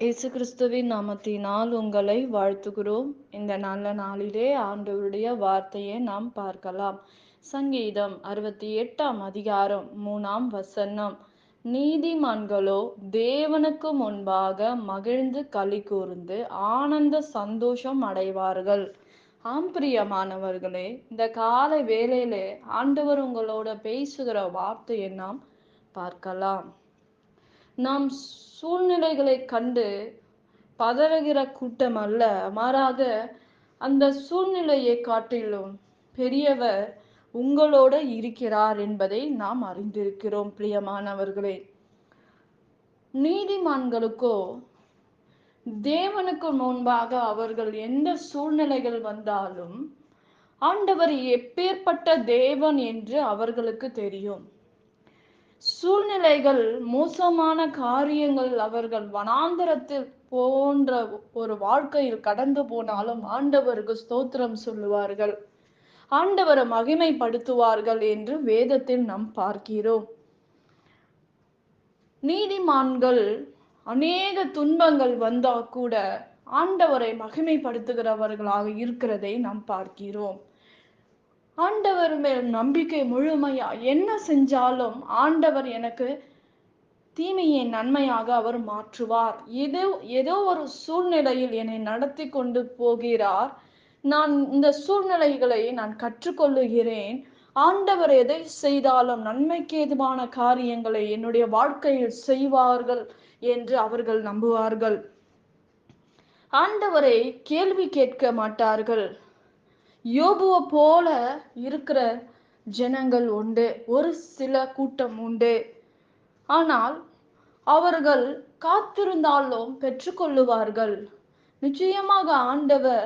இயேசு கிறிஸ்துவின் நாமத்தினால் உங்களை வாழ்த்துகிறோம். இந்த நல்ல நாளிலே ஆண்டவருடைய வார்த்தையை நாம் பார்க்கலாம். சங்கீதம் 68ஆம் அதிகாரம் 3ஆம் வசனம். நீதிமான்களோ தேவனுக்கு முன்பாக மகிழ்ந்து களி கூர்ந்து ஆனந்த சந்தோஷம் அடைவார்கள். ஆம் பிரியமானவர்களே, இந்த காலை வேளையிலே ஆண்டவர் உங்களோட பேசுகிற வார்த்தையை நாம் பார்க்கலாம். நாம் சூழ்நிலைகளை கண்டு பதறுகிற கூட்டம் அல்ல, மாறாக அந்த சூழ்நிலையை காட்டிலும் பெரியவர் உங்களோட இருக்கிறார் என்பதை நாம் அறிந்திருக்கிறோம். பிரியமானவர்களே, நீதிமான்களுக்கோ தேவனுக்கு முன்பாக அவர்கள் எந்த சூழ்நிலைகள் வந்தாலும் ஆண்டவர் எப்பேற்பட்ட தேவன் என்று அவர்களுக்கு தெரியும். சூழ்நிலைகள், மோசமான காரியங்கள், அவர்கள் வனாந்தரத்தில் போன்ற ஒரு வாழ்க்கையில் கடந்து போனாலும் ஆண்டவருக்கு ஸ்தோத்திரம் சொல்லுவார்கள், ஆண்டவரை மகிமைப்படுத்துவார்கள் என்று வேதத்தில் நாம் பார்க்கிறோம். நீதிமான்கள் அநேக துன்பங்கள் வந்தா கூட ஆண்டவரை மகிமைப்படுத்துகிறவர்களாக இருக்கிறதை நாம் பார்க்கிறோம். ஆண்டவர் மேல் நம்பிக்கை முழுமையா என்ன செஞ்சாலும் ஆண்டவர் எனக்கு தீமையை நன்மையாக அவர் மாற்றுவார். ஏதோ ஒரு சூழ்நிலையில் என்னை நடத்தி கொண்டு போகிறார், நான் இந்த சூழ்நிலைகளை நான் கற்றுக்கொள்ளுகிறேன். ஆண்டவர் எதை செய்தாலும் நன்மைக்கு ஏதுவான காரியங்களை என்னுடைய வாழ்க்கையில் செய்வார்கள் என்று அவர்கள் நம்புவார்கள். ஆண்டவரை கேள்வி கேட்க மாட்டார்கள். யோபுவை போல இருக்கிற ஜனங்கள் உண்டு, ஒரு சில கூட்டம் உண்டு. ஆனால் அவர்கள் காத்திருந்தாலும் பெற்றுக்கொள்ளுவார்கள். நிச்சயமாக ஆண்டவர்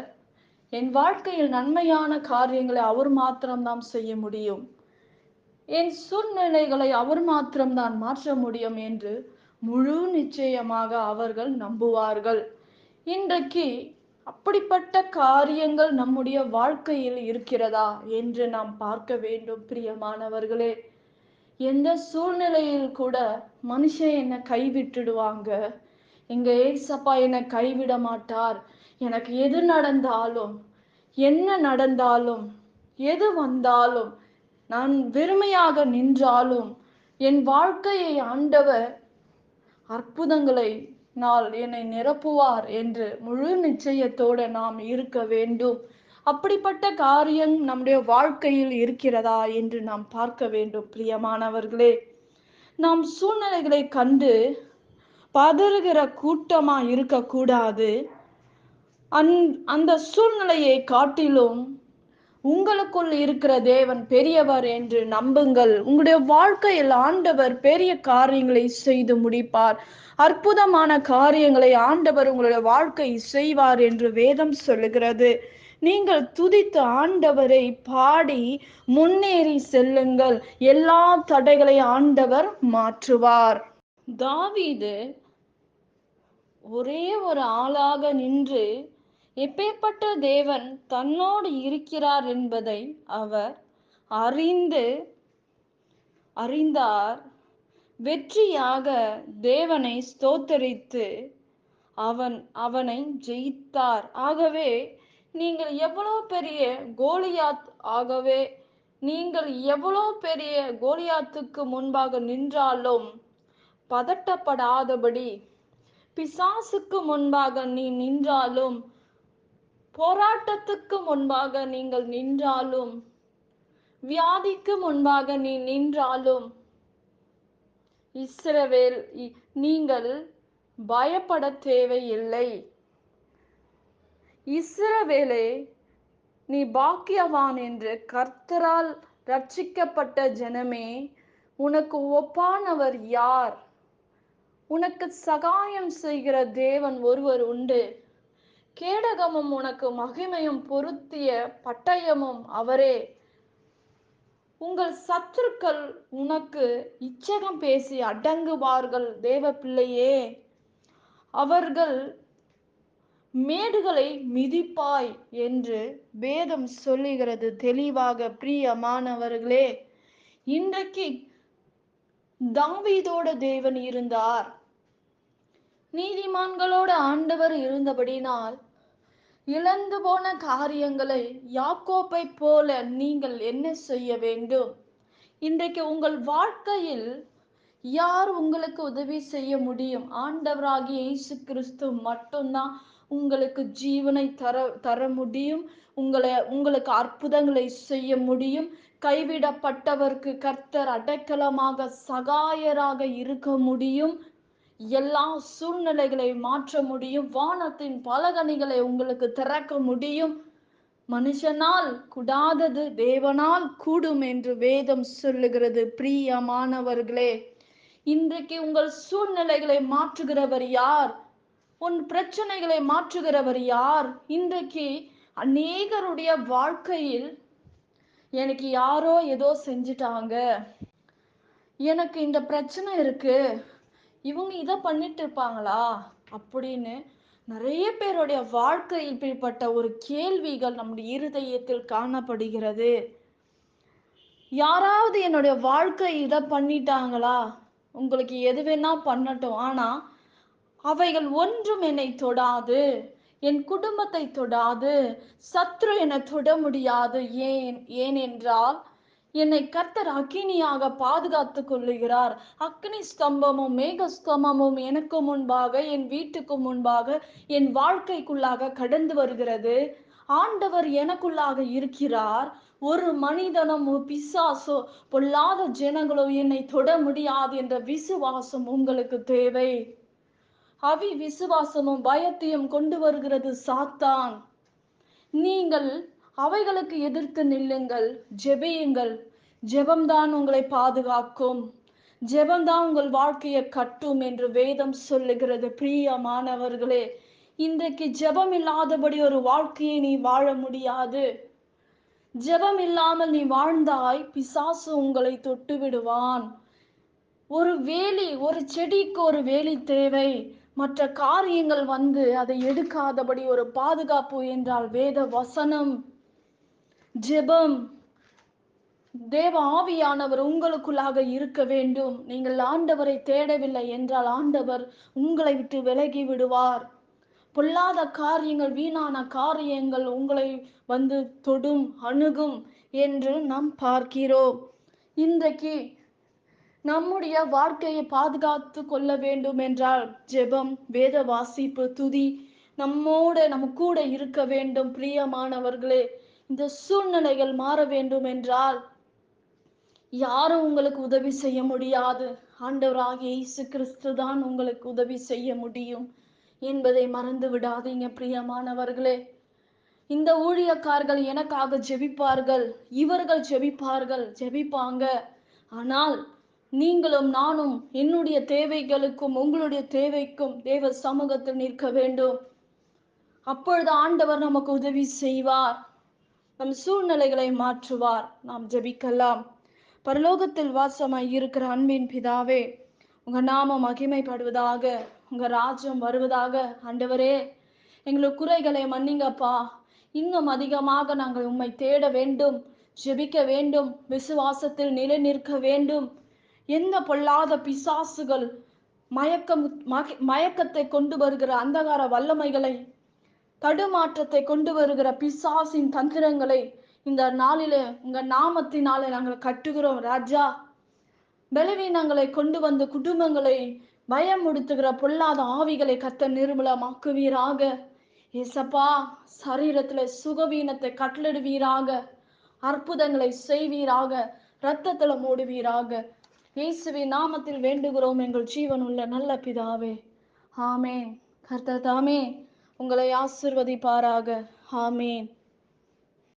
என் வாழ்க்கையில் நன்மையான காரியங்களை அவர் மாத்திரம்தான் செய்ய முடியும், என் சூழ்நிலைகளை அவர் மாத்திரம்தான் மாற்ற முடியும் என்று முழு நிச்சயமாக அவர்கள் நம்புவார்கள். இன்றைக்கு அப்படிப்பட்ட காரியங்கள் நம்முடைய வாழ்க்கையில் இருக்கிறதா என்று நாம் பார்க்க வேண்டும். பிரியமானவர்களே, எந்த சூழ்நிலையில் கூட மனுஷன் என்னை கைவிட்டுடுவாங்க, எங்க ஏசப்பா என்னை கைவிட மாட்டார், எனக்கு எது நடந்தாலும் என்ன நடந்தாலும் எது வந்தாலும் நான் வெறுமையாக நின்றாலும் என் வாழ்க்கையை ஆண்டவர் அற்புதங்களை நாள் என்னை நிரப்புவார் என்று முழு நிச்சயத்தோடு நாம் இருக்க வேண்டும். அப்படிப்பட்ட காரியம் நம்முடைய வாழ்க்கையில் இருக்கிறதா என்று நாம் பார்க்க வேண்டும். பிரியமானவர்களே, நாம் சூழ்நிலைகளை கண்டு பதறுகிற கூட்டமா இருக்கக்கூடாது. அந்த சூழ்நிலையை காட்டிலும் உங்களுக்குள் இருக்கிற தேவன் பெரியவர் என்று நம்புங்கள். உங்களுடைய வாழ்க்கையில் ஆண்டவர் பெரிய காரியங்களை செய்து முடிப்பார். அற்புதமான காரியங்களை ஆண்டவர் உங்களுடைய வாழ்க்கை செய்வார் என்று வேதம் சொல்லுகிறது. நீங்கள் துதித்து ஆண்டவரை பாடி முன்னேறி செல்லுங்கள். எல்லா தடைகளை ஆண்டவர் மாற்றுவார். தாவீது ஒரே ஒரு ஆளாக நின்று எப்பேற்பட்ட தேவன் தன்னோடு இருக்கிறார் என்பதை அவர் அறிந்தார். வெற்றியாக தேவனை ஸ்தோத்தரித்து அவனை ஜெயித்தார். ஆகவே நீங்கள் எவ்வளவு பெரிய கோலியாத்துக்கு முன்பாக நின்றாலும் பதட்டப்படாதபடி, பிசாசுக்கு முன்பாக நீ நின்றாலும், போராட்டத்துக்கு முன்பாக நீங்கள் நின்றாலும், வியாதிக்கு முன்பாக நீ நின்றாலும், இஸ்ரவேல் நீங்கள் பயப்பட தேவையில்லை. இஸ்ரவேலே, நீ பாக்கியவான் என்று கர்த்தரால் ரட்சிக்கப்பட்ட ஜனமே, உனக்கு ஒப்பானவர் யார்? உனக்கு சகாயம் செய்கிற தேவன் ஒருவர் உண்டு. கேடகமும் உனக்கு மகிமையும் பொருத்திய பட்டயமும் அவரே. உங்கள் சத்துருக்கள் உனக்கு இச்சகம் பேசி அடங்குவார்கள். தேவ பிள்ளையே, அவர்கள் மேடுகளை மிதிப்பாய் என்று வேதம் சொல்லுகிறது தெளிவாக. பிரியமானவர்களே, இன்றைக்கு தாவீதோட தேவன் இருந்தார். நீதிமான்களோடு ஆண்டவர் இருந்தபடினால் இழந்து போன காரியங்களை யாக்கோப்பை போல நீங்கள் என்ன செய்ய வேண்டும்? இன்றைக்கு உங்கள் வாழ்க்கையில் யார் உங்களுக்கு உதவி செய்ய முடியும்? ஆண்டவராகிய இயேசு கிறிஸ்து மட்டும்தான் உங்களுக்கு ஜீவனை தர முடியும். உங்களுக்கு அற்புதங்களை செய்ய முடியும். கைவிடப்பட்டவருக்கு கர்த்தர் அடைக்கலமாக சகாயராக இருக்க முடியும். எல்லா சூழ்நிலைகளை மாற்ற முடியும். வானத்தின் பலகணிகளை உங்களுக்கு திறக்க முடியும். மனுஷனால் கூடாதது தேவனால் கூடும் என்று வேதம் சொல்லுகிறது. பிரியமானவர்களே, இன்றைக்கு உங்கள் சூழ்நிலைகளை மாற்றுகிறவர் யார்? உன் பிரச்சனைகளை மாற்றுகிறவர் யார்? இன்றைக்கு அநேகருடைய வாழ்க்கையில் எனக்கு யாரோ ஏதோ செஞ்சிட்டாங்க, எனக்கு இந்த பிரச்சனை இருக்கு, இவங்க இதை பண்ணிட்டு இருப்பாங்களா அப்படின்னு நிறைய பேருடைய வாழ்க்கையில் இப்படிப்பட்ட ஒரு கேள்விகள் நம்முடைய இருதயத்தில் காணப்படுகிறது. யாராவது என்னுடைய வாழ்க்கை இதை பண்ணிட்டாங்களா? உங்களுக்கு எது வேணா பண்ணட்டும், ஆனா அவைகள் ஒன்றும் என்னை தொடாது, என் குடும்பத்தை தொடாது, சத்ரு என்னை தொட முடியாது. ஏனென்றால் என்னை கர்த்தர் அக்கினியாக பாதுகாத்து கொள்ளுகிறார். அக்னி ஸ்தம்பமும் மேக ஸ்தம்பமும் எனக்கு முன்பாக, என் வீட்டுக்கு முன்பாக, என் வாழ்க்கைக்குள்ளாக கடந்து வருகிறது. ஆண்டவர் எனக்குள்ளாக இருக்கிறார். ஒரு மனிதனும் பிசாசோ பொல்லாத ஜனங்களோ என்னை தொட முடியாது என்ற விசுவாசம் உங்களுக்கு தேவை. விசுவாசமும் பயத்தையும் கொண்டு வருகிறது சாத்தான். நீங்கள் அவைகளுக்கு எதிர்த்து நில்லுங்கள், ஜெபியுங்கள். ஜெபம்தான் உங்களை பாதுகாக்கும், ஜெபம்தான் உங்கள் வாழ்க்கையை கட்டும் என்று வேதம் சொல்லுகிறது. பிரியமானவர்களே, இன்றைக்கு ஜெபம் இல்லாதபடி ஒரு வாழ்க்கையை நீ வாழ முடியாது. ஜெபம் இல்லாமல் நீ வாழ்ந்தாய், பிசாசு உங்களை தொட்டு விடுவான். ஒரு செடிக்கு ஒரு வேலி தேவை. மற்ற காரியங்கள் வந்து அதை எடுக்காதபடி ஒரு பாதுகாப்பு என்றால் வேத வசனம், ஜெபம். தேவ ஆவியானவர் உங்களுக்குள்ளாக இருக்க வேண்டும். நீங்கள் ஆண்டவரை தேடவில்லை என்றால் ஆண்டவர் உங்களை விட்டு விலகி விடுவார். பொல்லாத காரியங்கள், வீணான காரியங்கள் உங்களை வந்து தொடும், அணுகும் என்று நாம் பார்க்கிறோம். இன்றைக்கு நம்முடைய வாழ்க்கையை பாதுகாத்து கொள்ள வேண்டும் என்றால் ஜெபம், வேத வாசிப்பு, துதி நம்ம கூட இருக்க வேண்டும். பிரியமானவர்களே, இந்த சூழ்நிலைகள் மாற வேண்டும் என்றால் யாரும் உங்களுக்கு உதவி செய்ய முடியாது. ஆண்டவராகிய இயேசு கிறிஸ்து தான் உங்களுக்கு உதவி செய்ய முடியும் என்பதை மறந்து விடாதீங்க. பிரியமானவர்களே, இந்த ஊழியக்காரர்கள் எனக்காக ஜெபிப்பார்கள், இவர்கள் ஜெபிப்பாங்க. ஆனால் நீங்களும் நானும் என்னுடைய தேவைகளுக்கும் உங்களுடைய தேவைக்கும் தேவ சமூகத்தில் நிற்க வேண்டும். அப்பொழுது ஆண்டவர் நமக்கு உதவி செய்வார், நம் சூழ்நிலைகளை மாற்றுவார். நாம் ஜெபிக்கலாம். பரலோகத்தில் வாசமாய் இருக்கிற அன்பின் பிதாவே, உங்க நாமம் மகிமைப்படுவதாக, உங்க ராஜ்யம் வருவதாக. ஆண்டவரே, எங்களுக்கு குறைகளை மன்னிங்கப்பா. இன்னும் அதிகமாக நாங்கள் உம்மை தேட வேண்டும், ஜெபிக்க வேண்டும், விசுவாசத்தில் நிலை நிற்க வேண்டும். எந்த பொல்லாத பிசாசுகள் மயக்கத்தை கொண்டு வருகிற அந்தகார வல்லமைகளை, தடுமாற்றத்தை கொண்டு வருகிற பிசாசின் தந்திரங்களை இந்த நாளிலே உங்க நாமத்தினாலே நாங்கள் கட்டுகிறோம் ராஜா. பலவீனங்களை கொண்டு வந்து குடும்பங்களை பயமுடுத்துகிற பொல்லாத ஆவிகளை கர்த்தர் நிர்மூலமாக்குவீராக. ஏசப்பா, சரீரத்துல சுகவீனத்தை கட்டளிடுவீராக, அற்புதங்களை செய்வீராக, இரத்தத்துல மூடுவீராக. இயேசுவின் நாமத்தில் வேண்டுகிறோம் எங்கள் ஜீவனுள்ள நல்ல பிதாவே, ஆமேன். கர்த்தர் தாமே உங்களை ஆசீர்வதிப்பாராக. ஆமேன்.